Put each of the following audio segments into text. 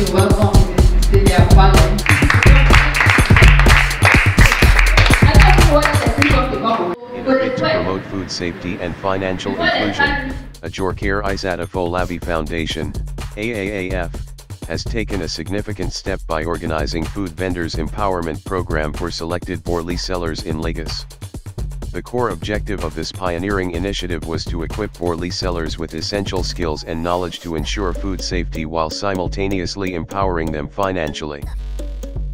you welcome Mr. Afolabi. In a bid to promote food safety and financial inclusion, Ajoke Ayisat Afolabi Foundation, AAAF, has taken a significant step by organizing food vendors empowerment program for selected Boli sellers in Lagos. The core objective of this pioneering initiative was to equip Boli sellers with essential skills and knowledge to ensure food safety while simultaneously empowering them financially.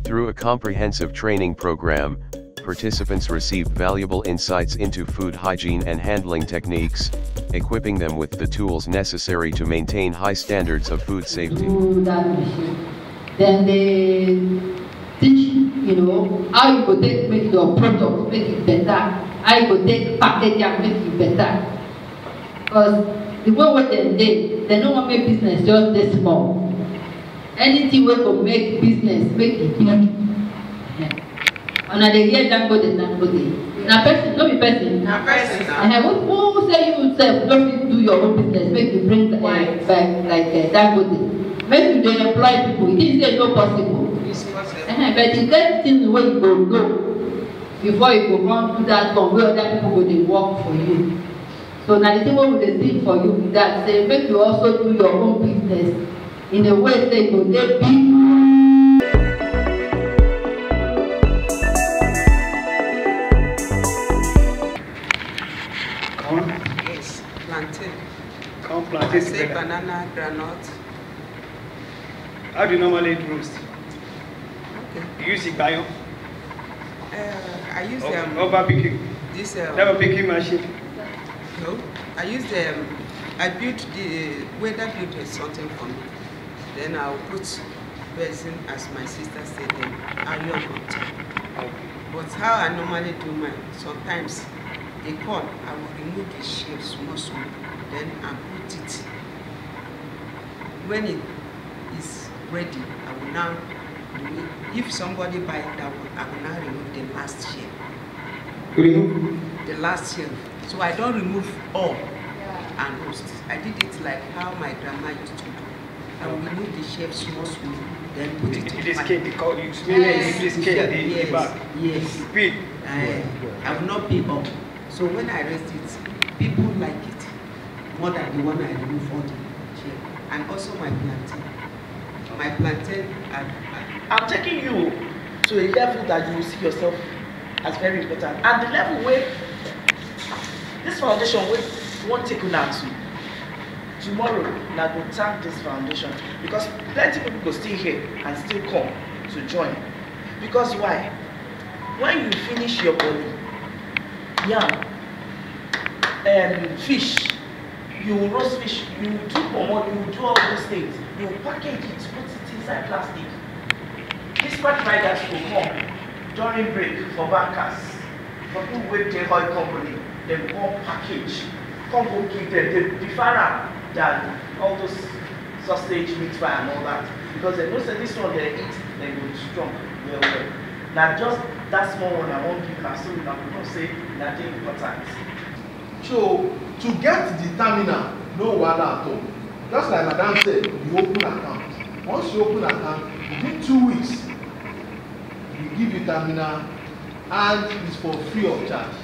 Through a comprehensive training program, participants received valuable insights into food hygiene and handling techniques, equipping them with the tools necessary to maintain high standards of food safety. Then they teach, how you go take make your product, make it better, how you go take package and make it better. Because the way what they don't want to make business just this small. Anything we go make business, make it big. And they hear Dangote. Na person, no be person. Na person. Who say you yourself don't do your own business, make you bring back like Dangote. Make you dey employ people. It is say no possible. It's possible. But you get things where you go before you go run to that one where other people go dey work for you. So now the thing what we dey do for you with that say make you also do your own business in a way say you go dey big. Yes, plantain. Corn plantain. Say banana, granite. How do you normally roast? Okay. You use Igbayo? I use over picking. This Never picking machine. No, I use I built the weather built something for me. Then I'll put resin as my sister said. Then iron on top. Okay. But how I normally do mine, sometimes the corn, I will remove the shell small, then I put it. When it is ready, I will now remove. If somebody buy that one, I will now remove the last shell. Remove? The last shell. So I don't remove all and roast. I did it like how my grandma used to do. I will remove the shell small, then put it in the skin, the cow, you smell yes, the skin, the back. Yes. Peel. I will not peel up. So when I roast it, people like it more than the one I remove all the shell. And also my plantain. My plantain, I'm taking you to a level that you will see yourself as very important. And the level where this foundation won't take you now to. Tomorrow, now go thank this foundation because plenty of people go stay here and still come to join. Because why? When you finish your body, yam, fish, you will roast fish, you will do pomod, you will do all those things. You will package it, put it inside plastic. Dispatch riders will come during break for bankers, for people with the oil company, they will come package, come go give them the fairer than all those sausage, meat pie and all that. Because they know that this one they eat, they go strong well. Now just that small one I won't give her, so we can say nothing important. So to get the terminal, no wahala at all. Just like Madam said, you open account. Once you open account, within 2 weeks, we give you terminal and it's for free of charge.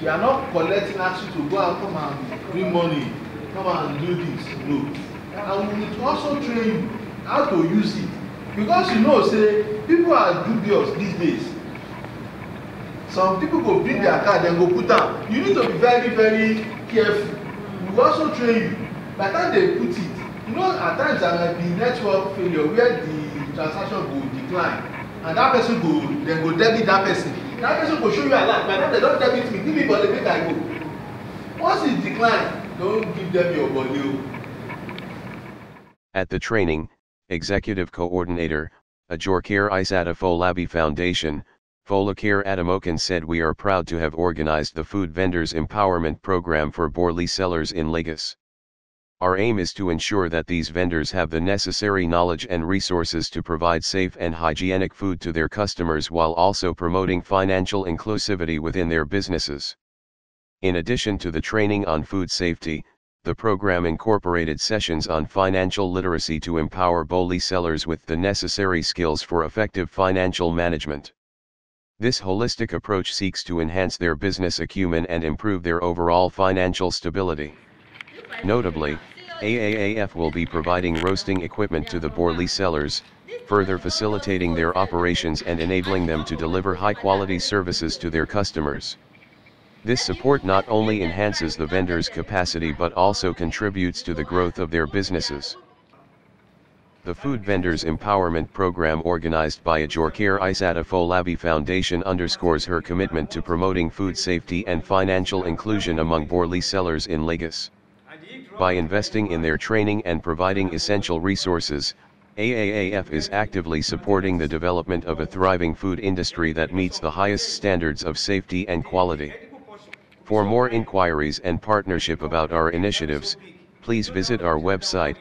We are not collecting ask you to go and come and bring money, come and do this. No. And we will also train you how to use it. Because say people are dubious these days. Some people go bring their card and go put down. You need to be very, very careful. We will also train you. By the time they put it, at times there might be network failure where the transaction will decline. And that person then go debit that person. That person will show you a lot. By the time they don't debit me, give me body, make I go. Once it decline, don't give them your body. At the training, Executive Coordinator, Ajoke Ayisat Afolabi Foundation, Foluke Ademokun said, "We are proud to have organized the Food Vendors Empowerment Program for Boli sellers in Lagos. Our aim is to ensure that these vendors have the necessary knowledge and resources to provide safe and hygienic food to their customers while also promoting financial inclusivity within their businesses." In addition to the training on food safety, The program incorporated sessions on financial literacy to empower Boli sellers with the necessary skills for effective financial management. This holistic approach seeks to enhance their business acumen and improve their overall financial stability. Notably, AAAF will be providing roasting equipment to the Boli sellers, further facilitating their operations and enabling them to deliver high-quality services to their customers. This support not only enhances the vendors' capacity but also contributes to the growth of their businesses. The Food Vendors Empowerment Program organized by Ajoke Ayisat Afolabi Foundation underscores her commitment to promoting food safety and financial inclusion among Boli sellers in Lagos. By investing in their training and providing essential resources, AAAF is actively supporting the development of a thriving food industry that meets the highest standards of safety and quality. For more inquiries and partnership about our initiatives, please visit our website,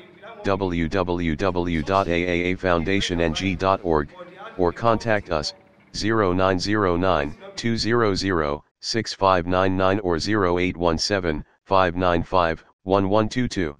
www.aaafoundationng.org, or contact us, 0909-200-6599 or 0817-595-1122.